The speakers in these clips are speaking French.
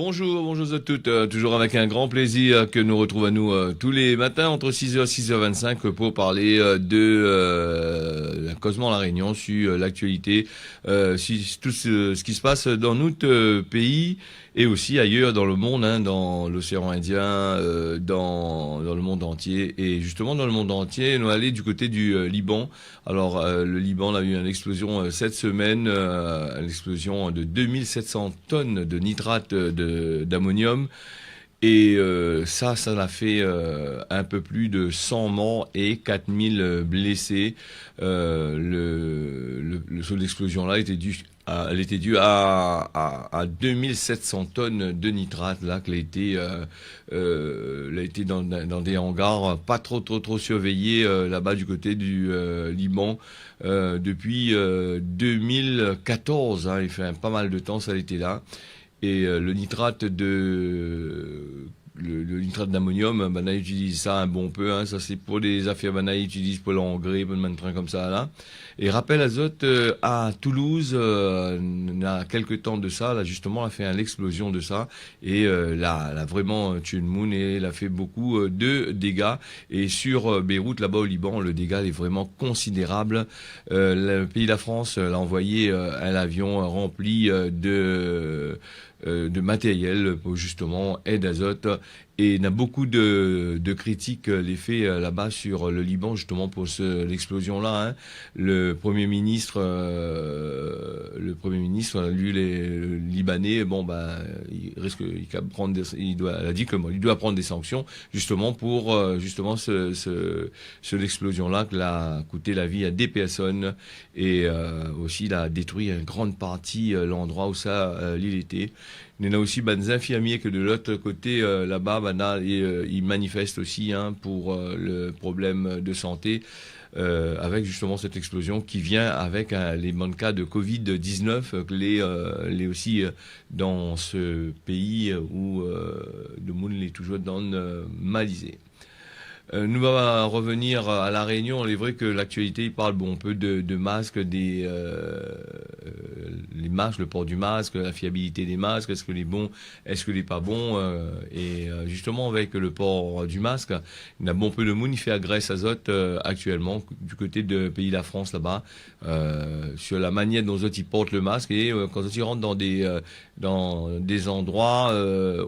Bonjour, bonjour à toutes. Toujours avec un grand plaisir que nous retrouvons tous les matins entre 6h et 6h25 pour parler de la Cosmo La Réunion sur l'actualité, sur tout ce qui se passe dans notre pays et aussi ailleurs dans le monde, dans l'océan Indien, dans le monde entier. Et justement dans le monde entier, nous allons aller du côté du Liban. Alors le Liban a eu une explosion cette semaine, une explosion de 2700 tonnes de nitrate d'ammonium. Et ça l'a fait un peu plus de 100 morts et 4000 blessés. Le saut d'explosion-là elle était due à 2700 tonnes de nitrate là, qu'elle a été dans des hangars pas trop surveillés là-bas du côté du Liban depuis 2014. Il fait pas mal de temps ça a été là. Et le nitrate d'ammonium, on utilise ça un bon peu, ça c'est pour des affaires, on utilise pour l'engrais, pour des trucs comme ça là. Et rappel azote à Toulouse, il y a quelques temps de ça, là justement, a fait l'explosion de ça et là, elle a vraiment tué le monde et elle a fait beaucoup de dégâts. Et sur Beyrouth, là-bas au Liban, le dégât est vraiment considérable. Le pays de la France l'a envoyé un avion rempli de matériel pour justement aide azote. Et il y a beaucoup de critiques les faits là-bas sur le Liban justement pour l'explosion-là. Le Premier ministre, lui, les Libanais, elle a dit que il doit prendre des sanctions justement pour l'explosion-là qui a coûté la vie à des personnes et aussi il a détruit une grande partie l'endroit où l'île était. Il y en a aussi des infirmiers que de l'autre côté là-bas, ils manifestent aussi pour le problème de santé avec justement cette explosion qui vient avec les cas de Covid-19 les aussi dans ce pays où le monde est toujours dans malisé. Nous allons revenir à La Réunion. Il est vrai que l'actualité, il parle un peu de masques, les masques, le port du masque, la fiabilité des masques, est-ce que les bons, est-ce que les pas bons. Et justement, avec le port du masque, il y a peu de monde, il fait agresse azote actuellement du côté de pays de la France là-bas, sur la manière dont ils portent le masque et quand ils rentrent dans des endroits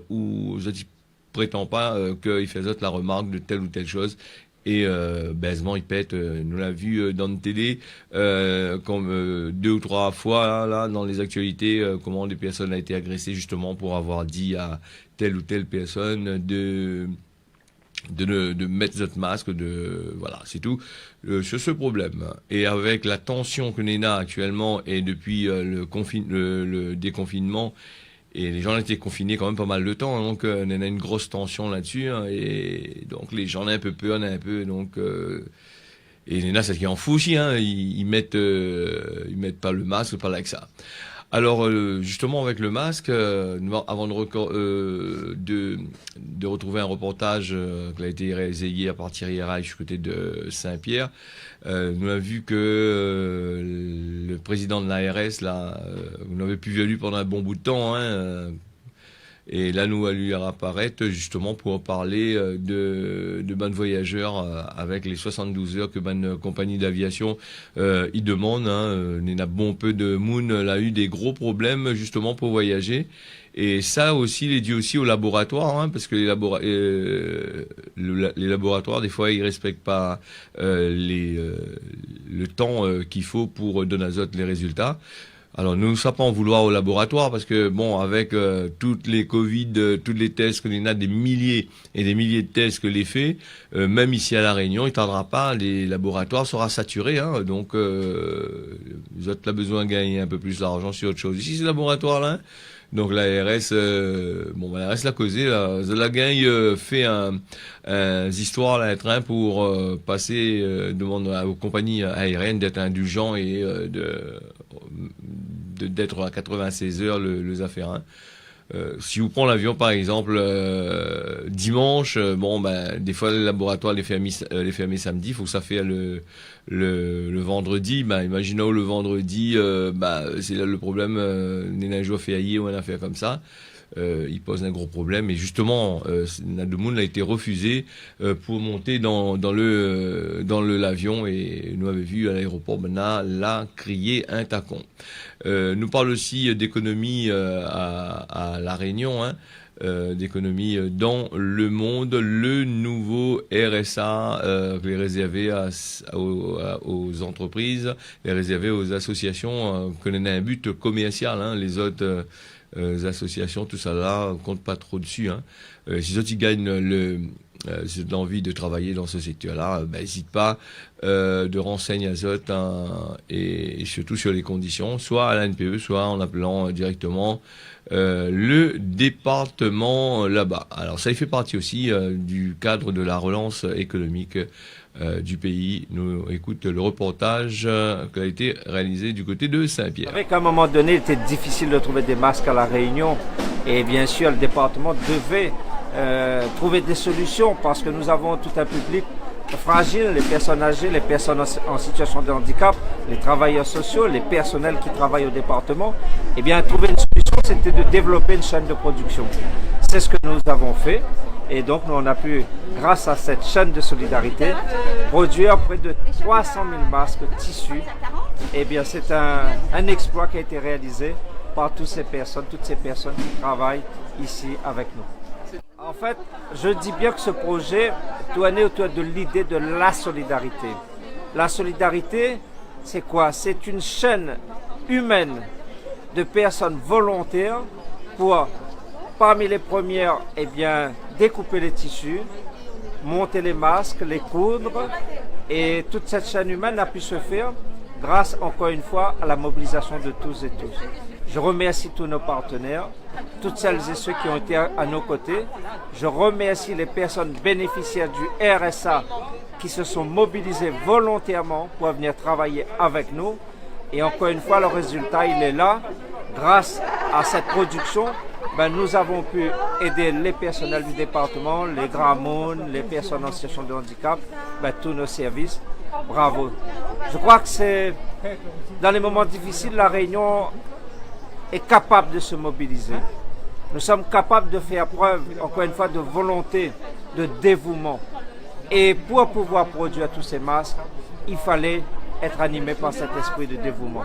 où ils prétend pas qu'il fait la remarque de telle ou telle chose et baisement il pète. Nous l'a vu dans une télé comme 2 ou 3 fois là dans les actualités comment des personnes ont été agressées justement pour avoir dit à telle ou telle personne de mettre notre masque, voilà, c'est tout sur ce problème. Et avec la tension que l'on a actuellement et depuis le déconfinement. Et les gens étaient confinés quand même pas mal de temps, donc on a une grosse tension là-dessus, et donc les gens ont un peu peur, donc et les gens, c'est ce qui en fout aussi, ils mettent pas le masque, pas là que ça. Alors justement avec le masque, avant de retrouver un reportage qui a été réalisé hier par Thierry Heraille du côté de Saint-Pierre, nous avons vu que le président de l'ARS, là, vous n'avez plus vu pendant un bon bout de temps, et là, nous, à lui apparaître justement pour parler de bonnes voyageurs avec les 72 heures que bonne compagnie d'aviation ils demandent. Il y en a bon peu de monde a eu des gros problèmes justement pour voyager. Et ça aussi, il est dû aussi au laboratoire, parce que les laboratoires, des fois, ils respectent pas le temps qu'il faut pour donner azote les résultats. Alors, nous ne sommes pas en vouloir au laboratoire parce que, avec toutes les Covid, tous les tests que l'on a, des milliers et des milliers de tests que les fait, même ici à La Réunion, il tardera pas, les laboratoires seront saturés, donc, vous avez là besoin de gagner un peu plus d'argent sur autre chose. Ici, ce laboratoire-là, donc l'ARS, l'ARS l'a causé, là, la gagne fait histoires là, un train pour passer, demande aux compagnies aériennes d'être indulgents et d'être à 96 heures les affaires. Si vous prenez l'avion par exemple dimanche, des fois le laboratoire les fermé samedi, il faut que ça fait le vendredi. Imaginons le vendredi, c'est là le problème, les jour fait haïr ou une affaire comme ça. il pose un gros problème. Et justement, Nademoun a été refusé pour monter dans l'avion, et nous avons vu à l'aéroport maintenant là crier un tacon. Nous parle aussi d'économie à La Réunion, hein. D'économie dans le monde. Le nouveau RSA est réservé aux entreprises, est réservé aux associations qui ont un but commercial, hein. Les autres associations, tout ça là, on compte pas trop dessus, hein. Si autres ils gagnent l'envie de travailler dans ce secteur-là, n'hésite pas de renseigner à Zot, hein, et surtout sur les conditions, soit à la NPE, soit en appelant directement le département là-bas. Alors ça y fait partie aussi du cadre de la relance économique du pays. Nous écoute le reportage qui a été réalisé du côté de Saint-Pierre. Avec à un moment donné, il était difficile de trouver des masques à La Réunion, et bien sûr le département devait trouver des solutions, parce que nous avons tout un public fragile, les personnes âgées, les personnes en situation de handicap, les travailleurs sociaux, les personnels qui travaillent au département. Eh bien, trouver une solution, c'était de développer une chaîne de production. C'est ce que nous avons fait, et donc nous on a pu, grâce à cette chaîne de solidarité, produire près de 300 000 masques tissus. Eh bien, c'est un exploit qui a été réalisé par toutes ces personnes qui travaillent ici avec nous. En fait, je dis bien que ce projet tournait autour de l'idée de la solidarité. La solidarité, c'est quoi? C'est une chaîne humaine de personnes volontaires pour, parmi les premières, eh bien, découper les tissus, monter les masques, les coudre. Et toute cette chaîne humaine a pu se faire grâce, encore une fois, à la mobilisation de tous et tous. Je remercie tous nos partenaires, toutes celles et ceux qui ont été à nos côtés. Je remercie les personnes bénéficiaires du RSA qui se sont mobilisées volontairement pour venir travailler avec nous. Et encore une fois, le résultat, il est là. Grâce à cette production, nous avons pu aider les personnels du département, les grands monde, les personnes en situation de handicap, tous nos services. Bravo. Je crois que c'est dans les moments difficiles, La Réunion est capable de se mobiliser. Nous sommes capables de faire preuve, encore une fois, de volonté, de dévouement. Et pour pouvoir produire tous ces masques, il fallait être animé par cet esprit de dévouement.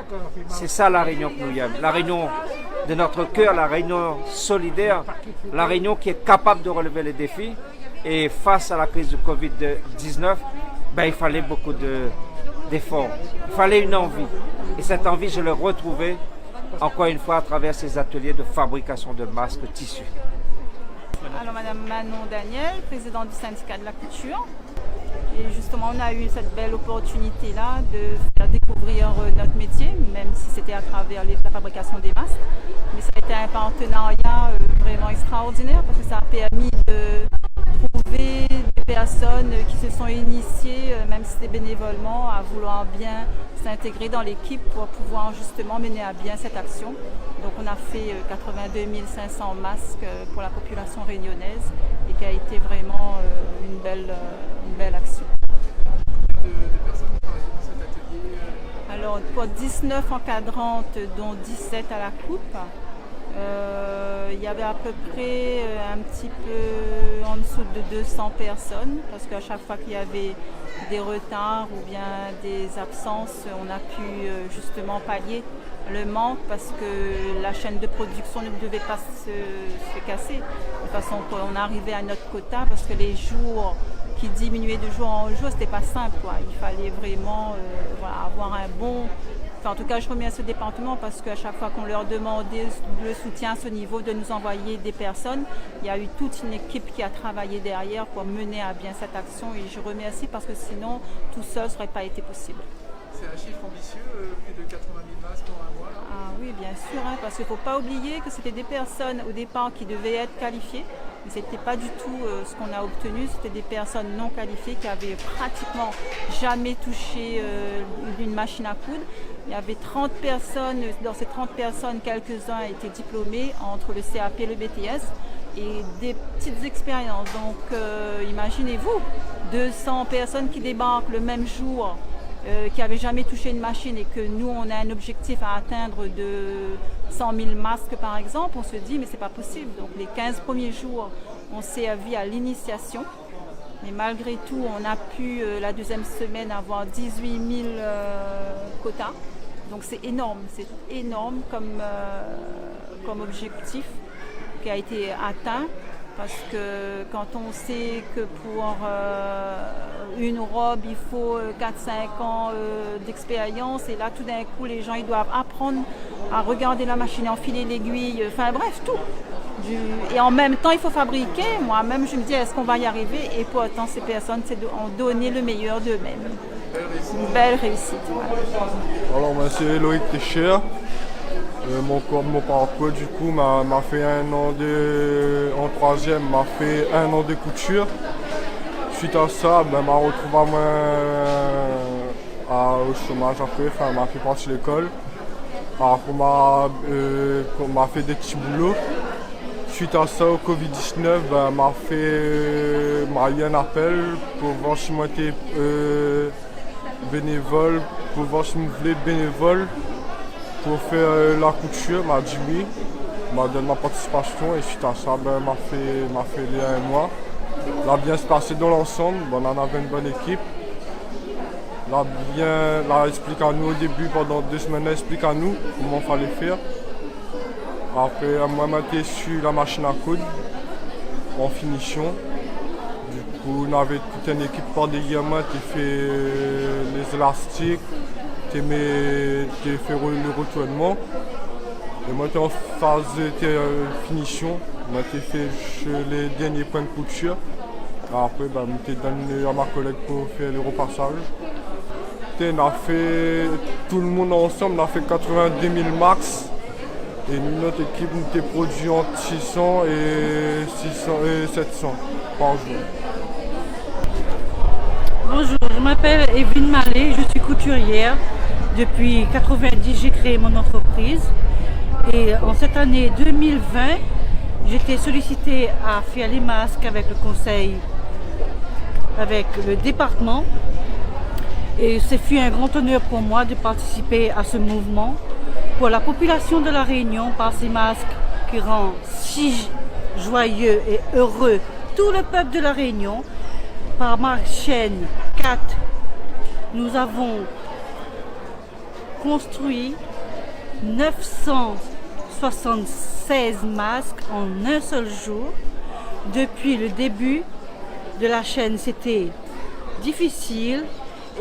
C'est ça La Réunion que nous aimons. La Réunion de notre cœur, la Réunion solidaire, la Réunion qui est capable de relever les défis. Et face à la crise du Covid-19, il fallait beaucoup d'efforts. Il fallait une envie. Et cette envie, je l'ai retrouvée encore une fois à travers ces ateliers de fabrication de masques tissus. Alors Madame Manon Daniel, présidente du syndicat de la couture. Et justement, on a eu cette belle opportunité-là de faire découvrir notre métier, même si c'était à travers la fabrication des masques. Mais ça a été un partenariat vraiment extraordinaire, parce que ça a permis de trouver des personnes qui se sont initiées, même si c'était bénévolement, à vouloir bien s'intégrer dans l'équipe pour pouvoir justement mener à bien cette action. Donc on a fait 82 500 masques pour la population réunionnaise, et qui a été vraiment une belle action. Combien de personnes travaillent dans cet atelier? Alors pour 19 encadrantes, dont 17 à la coupe. Il y avait à peu près un petit peu en dessous de 200 personnes, parce qu'à chaque fois qu'il y avait des retards ou bien des absences, on a pu justement pallier le manque, parce que la chaîne de production ne devait pas se casser, de façon qu'on arrivait à notre quota, parce que les jours qui diminuaient de jour en jour, c'était pas simple, quoi. Il fallait vraiment avoir un bon... En tout cas, je remercie ce département, parce qu'à chaque fois qu'on leur demandait le soutien à ce niveau, de nous envoyer des personnes, il y a eu toute une équipe qui a travaillé derrière pour mener à bien cette action, et je remercie, parce que sinon, tout seul, ça n'aurait pas été possible. C'est un chiffre ambitieux, plus de 80 000 masques en un mois là. Ah oui, bien sûr, hein, parce qu'il ne faut pas oublier que c'était des personnes au départ qui devaient être qualifiées, mais ce n'était pas du tout ce qu'on a obtenu. C'était des personnes non qualifiées qui avaient pratiquement jamais touché une machine à coudre. Il y avait 30 personnes, dans ces 30 personnes, quelques-uns étaient diplômés entre le CAP et le BTS, et des petites expériences. Donc imaginez-vous, 200 personnes qui débarquent le même jour, qui n'avaient jamais touché une machine, et que nous, on a un objectif à atteindre 100 000 masques par exemple, on se dit mais c'est pas possible. Donc les 15 premiers jours, on s'est servi à l'initiation. Mais malgré tout, on a pu la deuxième semaine avoir 18 000 quotas. Donc c'est énorme comme objectif qui a été atteint. Parce que quand on sait que pour une robe, il faut 4-5 ans d'expérience, et là tout d'un coup, les gens ils doivent apprendre à regarder la machine, enfiler l'aiguille, enfin bref, tout. Et en même temps, il faut fabriquer. Moi-même, je me dis, est-ce qu'on va y arriver? Et pourtant, ces personnes ont donné le meilleur d'eux-mêmes. Une belle réussite. Ouais. Alors, moi, c'est Loïc Técher. Mon parcours, du coup, m'a fait en troisième, m'a fait 1 an de couture. Suite à ça, m'a retrouvé au chômage après, enfin, m'a fait partir de l'école. Alors, on m'a fait des petits boulots. Suite à ça, au Covid-19, m'a eu un appel pour voir si moi j'étais bénévole, pour voir si je voulais bénévole pour faire la couture. M'a dit oui, m'a donné ma participation et suite à ça, m'a fait les 1 mois. Là, bien se passer dans l'ensemble, on en avait une bonne équipe. Là, explique à nous au début, pendant 2 semaines, elle explique à nous comment il fallait faire. Après, moi, j'ai sur la machine à coudre en finition. Du coup, on avait toute une équipe par des gamins qui fait les élastiques, qui fait le retournement. Et moi, j'étais en phase de finition. Moi, j'ai fait les derniers points de couture. Après, j'ai donné à ma collègue pour faire le repassage. On a fait, tout le monde ensemble, on a fait 90 000 max. Et notre équipe nous était produit entre 600 et 700 par jour. Bonjour, je m'appelle Evelyne Mallet, je suis couturière. Depuis 1990, j'ai créé mon entreprise. Et en cette année 2020, j'étais sollicitée à faire les masques avec le conseil, avec le département. Et ce fut un grand honneur pour moi de participer à ce mouvement pour la population de la Réunion par ces masques qui rendent si joyeux et heureux tout le peuple de la Réunion. Par ma chaîne 4, nous avons construit 976 masques en un seul jour. Depuis le début de la chaîne, c'était difficile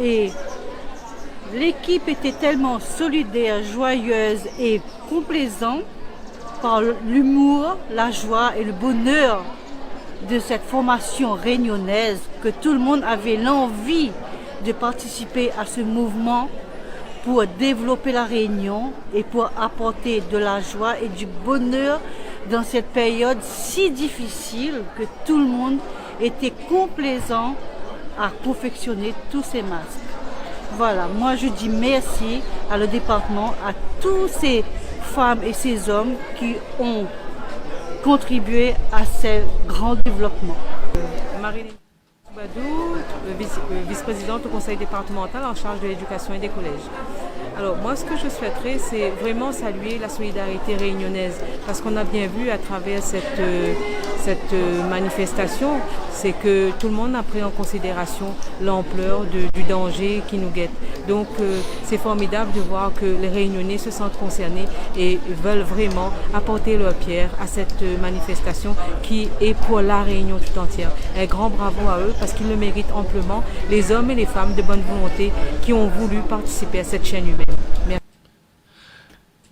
et l'équipe était tellement solidaire, joyeuse et complaisante par l'humour, la joie et le bonheur de cette formation réunionnaise que tout le monde avait l'envie de participer à ce mouvement pour développer la Réunion et pour apporter de la joie et du bonheur dans cette période si difficile que tout le monde était complaisant à confectionner tous ces masques. Voilà, moi je dis merci à le département, à tous ces femmes et ces hommes qui ont contribué à ce grand développement. Marie Badou, vice-présidente au conseil départemental en charge de l'éducation et des collèges. Alors moi, ce que je souhaiterais, c'est vraiment saluer la solidarité réunionnaise, parce qu'on a bien vu à travers cette manifestation, c'est que tout le monde a pris en considération l'ampleur du danger qui nous guette. Donc c'est formidable de voir que les Réunionnais se sentent concernés et veulent vraiment apporter leur pierre à cette manifestation qui est pour la Réunion tout entière. Un grand bravo à eux parce qu'ils le méritent amplement, les hommes et les femmes de bonne volonté qui ont voulu participer à cette chaîne humaine. Merci.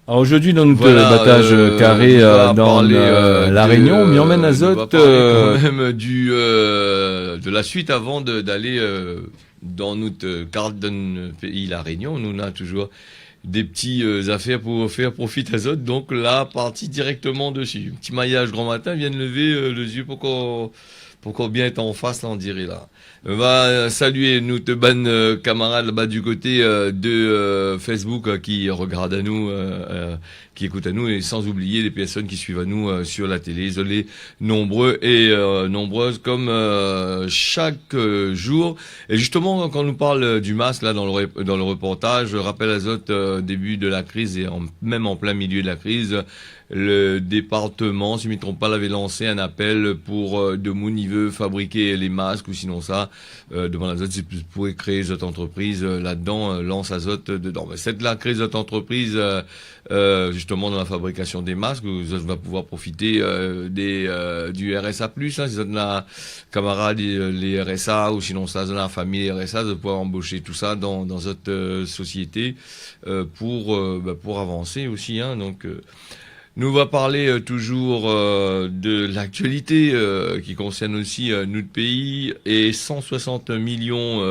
Alors aujourd'hui dans notre battage carré dans la Réunion, on emmène Azote quand même de la suite avant d'aller dans notre carte d'un pays, la Réunion. Nous on a toujours des petits affaires pour faire profit Azote, donc là partie directement dessus. Un petit maillage grand matin vient de lever les yeux Pourquoi bien être en face, là, on dirait, là. On va saluer nous, te ban camarades là-bas du côté de Facebook qui regardent à nous, qui écoutent à nous, et sans oublier les personnes qui suivent à nous sur la télé. Désolé, nombreux et nombreuses comme chaque jour. Et justement, quand on nous parle du masque, là, dans le reportage, rappel azote, début de la crise et même en plein milieu de la crise, le département, si je ne me trompe pas, l'avait lancé un appel pour de moun, il veut fabriquer les masques ou sinon ça, devant l'Azote, si vous pouvez créer cette entreprise là-dedans, lance Azote dedans. Mais c'est de la créer cette entreprise justement dans la fabrication des masques, vous va pouvoir profiter du RSA+, hein, si vous êtes la camarade les RSA ou sinon ça, dans la famille RSA, de pouvoir embaucher tout ça dans cette société pour avancer aussi, hein, donc nous va parler toujours de l'actualité qui concerne aussi notre pays, et 160 millions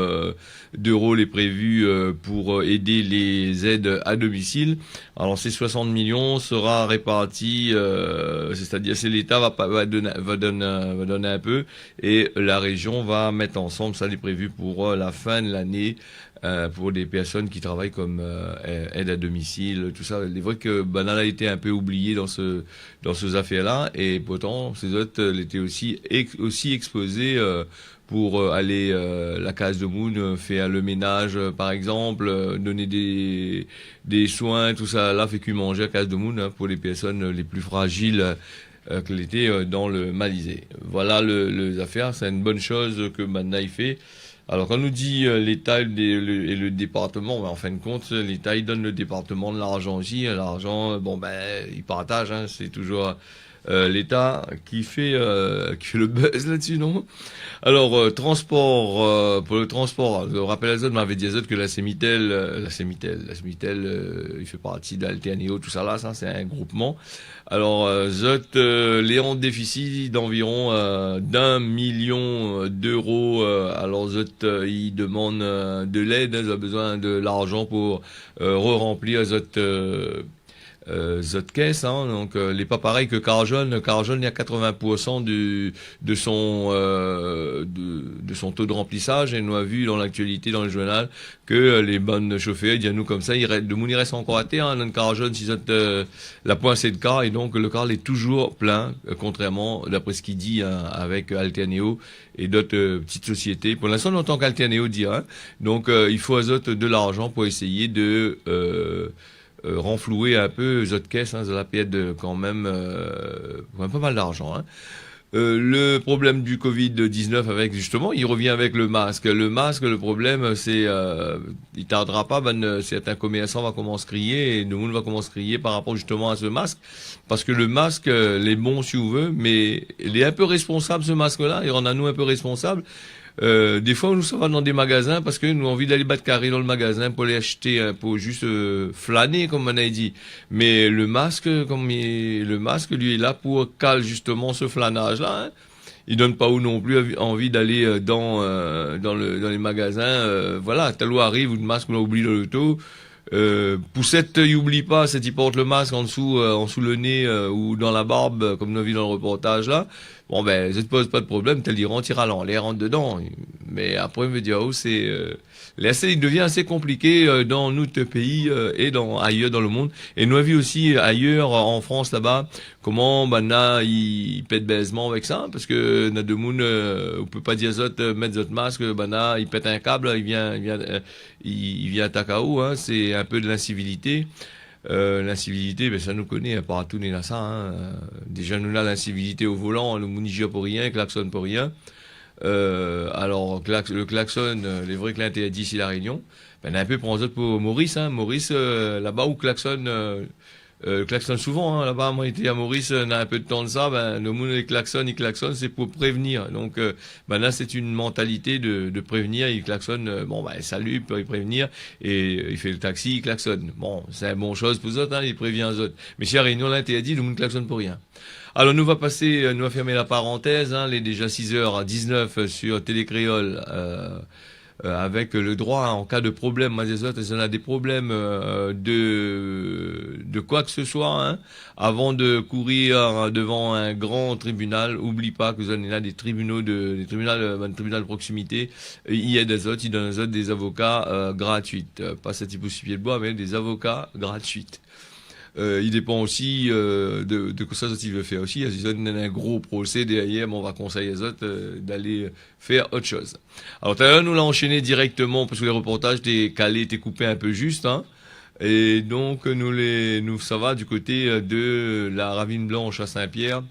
d'euros les prévus pour aider les aides à domicile. Alors ces 60 millions sera répartis, c'est-à-dire c'est l'État va donner un peu et la région va mettre ensemble, ça est prévu pour la fin de l'année. Pour des personnes qui travaillent comme aide à domicile, tout ça. Il est vrai que Banal a été un peu oublié dans ces affaires-là, et pourtant ces autres étaient aussi exposés pour aller la case de Moon, faire le ménage par exemple, donner des soins, tout ça là fait que manger à case de Moon, hein, pour les personnes les plus fragiles que l'été dans le Malisé. Voilà les affaires, c'est une bonne chose que Banal fait. Alors, quand on nous dit l'État et le département, en fin de compte, l'État, il donne le département de l'argent aussi. L'argent, il partage, hein, c'est toujours l'État qui fait le buzz là-dessus, non? Alors, transport, pour le transport, je rappelle à Zod, m'avait dit à Zod que la Sémitel, il fait partie d'Alterneo, tout ça là, ça, c'est un groupement. Alors, Zod, les en déficit d'environ d'1 million d'euros. Alors, Zod, il demande de l'aide, ils ont besoin de l'argent pour re-remplir Zod caisse, hein, donc les pas pareil que Carjon. Carjon, il y a 80% de son taux de remplissage, et nous a vu dans l'actualité, dans le journal, que les bonnes chauffeurs, ils nous comme ça, il reste encore à terre, hein, dans le Carjon, si la poincée de car, et donc le car est toujours plein, contrairement, d'après ce qu'il dit, hein, avec Alterneo et d'autres petites sociétés. Pour l'instant, en tant qu'Alterneo dit, hein, donc il faut azote de l'argent pour essayer de renflouer un peu les autres caisses, hein, ça la perdre quand même pas mal d'argent, hein. Le problème du Covid-19 avec, justement, il revient avec le masque. Le masque, le problème, c'est, il tardera pas, certains commerçants vont commencer à crier, et tout le monde va commencer à crier par rapport justement à ce masque. Parce que le masque, les bons si on veut, mais il est un peu responsable, ce masque-là, il rend à nous un peu responsables. Des fois, nous sommes dans des magasins parce que nous avons envie d'aller battre carré dans le magasin pour les acheter, pour juste flâner, comme on a dit. Mais le masque, lui, est là pour caler justement ce flânage-là, hein. Il donne pas non plus envie d'aller dans les magasins. Voilà, tel arrive, ou le masque, on l'a oublié dans l'auto. Poussette, il oublie pas, c'est il porte le masque en dessous le nez ou dans la barbe, comme nous avons vu dans le reportage là. Bon ça te pose pas de problème, tel il rentre l'air rentre dedans. Mais après, on me dit, il devient assez compliqué dans notre pays et ailleurs dans le monde. Et nous avons vu aussi ailleurs en France là-bas comment il pète baisement avec ça, parce que Nademoun, on peut pas dire mettre votre masque, il pète un câble, il vient à Takao, hein, c'est un peu de l'incivilité. L'incivilité, ça nous connaît, hein, partout on est là ça, hein. Déjà nous là l'incivilité au volant, le mounigia pour rien, klaxon pour rien. Alors le klaxon, les vrais clients étaient d'ici la Réunion, on a un peu pour Maurice, hein. Maurice, là-bas où klaxon souvent, hein, là-bas, moi, j'étais à Maurice, on a un peu de temps de ça, le monde, il klaxonne, c'est pour prévenir. Donc, là, c'est une mentalité de prévenir, il klaxonne, salut, il peut prévenir, et il fait le taxi, il klaxonne. Bon, c'est une bonne chose pour les autres, hein, il prévient les autres. Mais si à Réunion, là, t'es dit, le monde klaxonne pour rien. Alors, nous va fermer la parenthèse, hein, les déjà 6h19 sur Télécréole, avec le droit en cas de problème. Moi, les autres, ils ont des problèmes de quoi que ce soit, hein, avant de courir devant un grand tribunal. Oublie pas que vous avez là des tribunaux un tribunal de proximité. Il y a des autres, ils donnent aux autres des avocats gratuits, pas cette type de bois, mais des avocats gratuits. Il dépend aussi de quoi ça il veut faire aussi. Ils ont un gros procès derrière, mais on va conseiller les autres d'aller faire autre chose. Alors tout à l'heure, nous l'a enchaîné directement parce que les reportages étaient calés, étaient coupés un peu juste, hein. Et donc nous ça va du côté de la Ravine Blanche à Saint-Pierre,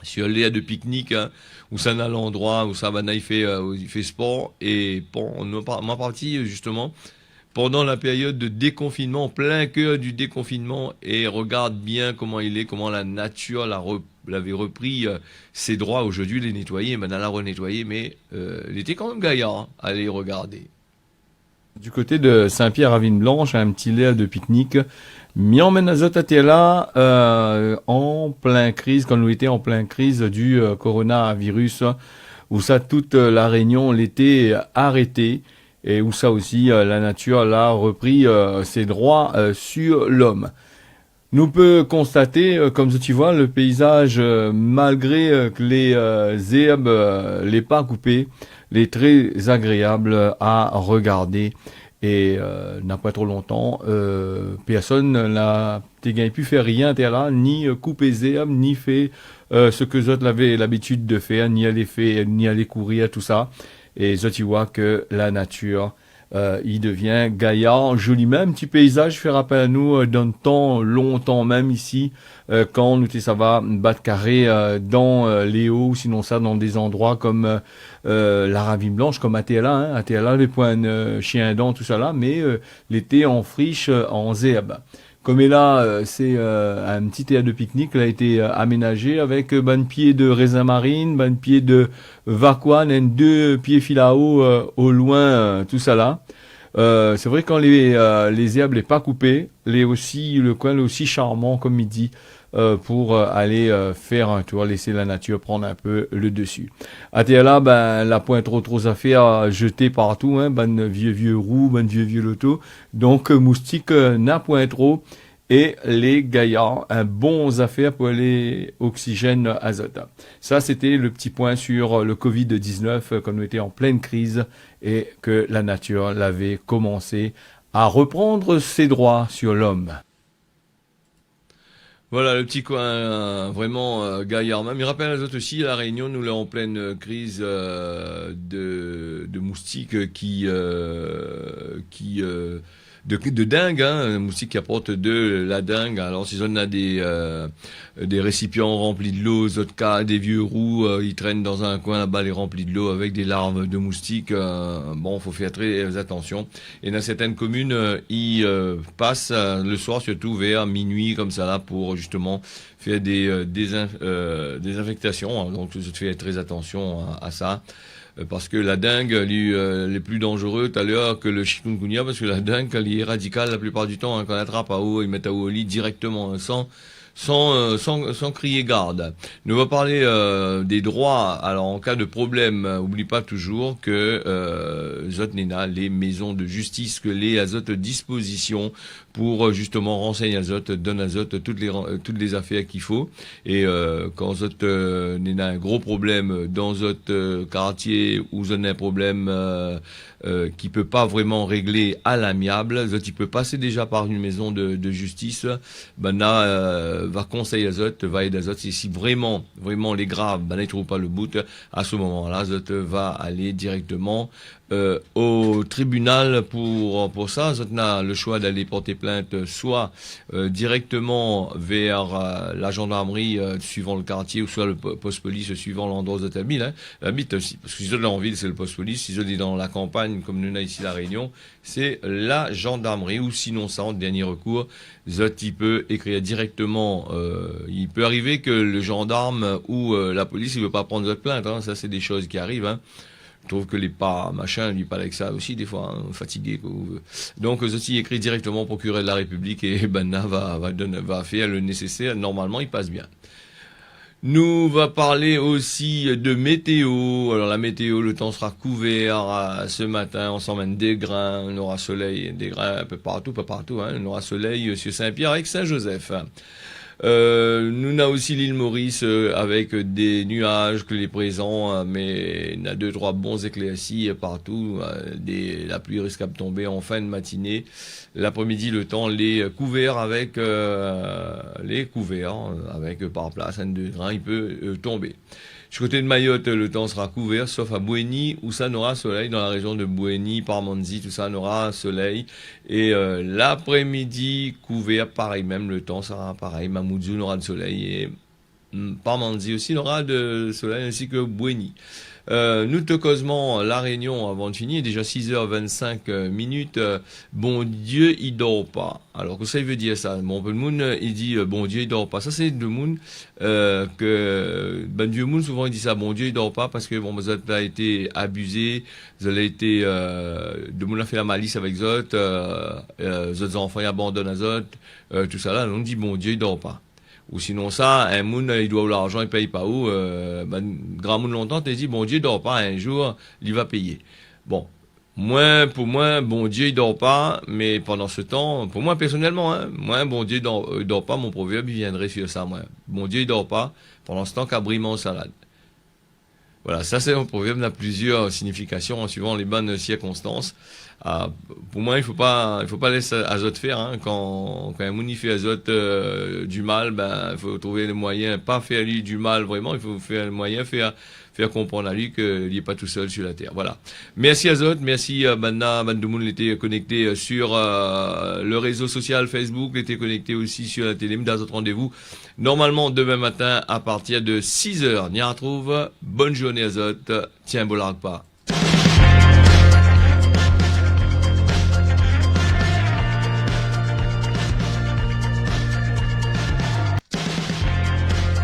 sur l'aire de pique-nique, hein, où ça n'a l'endroit où ça va il fait sport. Et ma partie justement pendant la période de déconfinement, en plein cœur du déconfinement, et regarde bien comment la nature l'avait repris ses droits. Aujourd'hui, les nettoyer, maintenant la renettoyer, mais il était quand même gaillard, hein, à aller regarder. Du côté de Saint-Pierre-Ravine-Blanche, un petit l'air de pique-nique, mis en Menazot là, en plein crise, quand nous étions en plein crise du coronavirus, où ça, toute la Réunion l'était arrêtée. Et où ça aussi, la nature l'a repris ses droits sur l'homme. Nous peut constater, comme tu vois, le paysage, malgré que les herbes, les pas coupés, les très agréable à regarder. Et n'a pas trop longtemps, personne n'a pu faire rien là, ni couper les herbes, ni fait ce que les autres avaient l'habitude de faire, ni aller courir, tout ça. Et tu vois que la nature, il devient gaillard, joli même, petit paysage, fait rappel à nous d'un temps, longtemps même ici, quand nous ça va battre carré dans les hauts, sinon ça dans des endroits comme la Ravine Blanche, comme Athéla, hein, Athéla, les points chien dents, tout ça là, mais l'été en friche, en zerbe. Comme est là, c'est un petit théâtre de pique-nique, il a été aménagé avec ban pied de raisin marine, ban pied de vacuane, et 2 pieds filao au loin, tout ça là. C'est vrai quand les herbes les pas coupées, le coin est aussi charmant comme midi pour aller faire un tour, laisser la nature prendre un peu le dessus. À là, la point trop à faire jeter partout, hein, vieux roux, vieux loto. Donc moustique n'a point trop. Et les gaillards, un bon affaire pour les oxygène azote. Ça, c'était le petit point sur le Covid-19, quand nous étions en pleine crise et que la nature l'avait commencé à reprendre ses droits sur l'homme. Voilà le petit coin vraiment gaillard. Même il rappelle les autres aussi, la Réunion, nous là en pleine crise de moustiques de dingue, hein, un moustique qui apporte de la dingue. Alors si on a des récipients remplis de l'eau, autres cas des vieux roux, ils traînent dans un coin là-bas, les remplis de l'eau avec des larves de moustiques. Faut faire très attention. Et dans certaines communes, ils passent le soir, surtout vers minuit comme ça là, pour justement faire des désinfectations. Donc je fais très attention à ça. Parce que la dengue, les plus dangereux tout à l'heure que le chikungunya, parce que la dengue, elle est radicale la plupart du temps, hein, quand on attrape à eau, ils mettent à eau au lit directement, hein, sans crier garde. Nous va parler des droits. Alors en cas de problème, oublie pas toujours que Zotnena, les maisons de justice, que les azotes dispositions pour justement renseigner azote, donne azote toutes les affaires qu'il faut. Et quand Zotnena a un gros problème dans votre quartier ou zone un problème qui peut pas vraiment régler à l'amiable, il peut passer déjà par une maison de justice. Va conseiller azote, va aider azote. Et si vraiment les graves, ne trouve pas le bout, à ce moment-là, azote va aller directement au tribunal pour ça. Azote a le choix d'aller porter plainte soit directement vers la gendarmerie suivant le quartier, ou soit le poste police suivant l'endroit où azote habite aussi. Parce que si azote est en ville, c'est le poste police. Si azote est dans la campagne, comme nous avons ici la Réunion, c'est la gendarmerie. Ou sinon, ça, en dernier recours, azote il peut écrire directement. Il peut arriver que le gendarme ou la police il veut pas prendre votre plainte. Hein. Ça, c'est des choses qui arrivent. Hein. Je trouve que les pas machin lui parlent avec ça aussi des fois, hein, fatigué. Donc Zoti écrit directement au procureur de la République et Banna va faire le nécessaire. Normalement, il passe bien. Nous va parler aussi de météo. Alors la météo, le temps sera couvert ce matin. On s'emmène des grains, on aura soleil, des grains un peu partout, pas partout. On aura soleil sur Saint-Pierre avec Saint-Joseph. Nous avons aussi l'île Maurice avec des nuages que les présents, mais il y a 2-3 bons éclaircies partout. La pluie risque de tomber en fin de matinée. L'après-midi, le temps les couverts avec par place un 2 grains, il peut tomber. Du côté de Mayotte, le temps sera couvert, sauf à Bouéni, où ça n'aura soleil. Dans la région de Bouéni, Parmanzi, tout ça n'aura soleil. Et l'après-midi, couvert, pareil, même le temps sera pareil. Mamoudzou n'aura de soleil et Parmanzi aussi n'aura de soleil, ainsi que Bouéni. Nous te causement la réunion avant de finir, déjà 6h25 minutes. Bon Dieu, il dort pas. Alors que ça, il veut dire ça. Bon, le monde, il dit bon Dieu, il dort pas. Ça, c'est le monde que ben Dieu monde souvent il dit ça. Bon Dieu, il dort pas parce que bon, vous avez été abusé, vous avez été de monde a fait la malice avec Zot, autres enfants ils abandonnent à Zot, tout ça là. On dit bon Dieu, il dort pas. Ou sinon ça, un moun, il doit l'argent, il paye pas où, grand moun longtemps, t'as dit, bon Dieu, il dort pas, un jour, il va payer. Bon. Pour moi, bon Dieu, il dort pas, mais pendant ce temps, pour moi, personnellement, moi, bon Dieu, il dort pas, mon proverbe, il viendrait sur ça, moi. Bon Dieu, il dort pas, pendant ce temps qu'abri mon salade. Voilà, ça c'est un proverbe, il a plusieurs significations, suivant les bonnes circonstances. Pour moi, il faut pas laisser Azot faire, quand un moun fait Azot du mal, il faut trouver le moyen, pas faire lui du mal vraiment, il faut faire le moyen, faire comprendre à lui qu'il n'est pas tout seul sur la terre. Voilà. Merci Azot, merci maintenant, Bandemoun était connecté sur le réseau social Facebook, était connecté aussi sur la télé, d'Azot rendez-vous. Normalement, demain matin, à partir de 6h, on y retrouve. Bonne journée Azot, tiens, bolargue pas.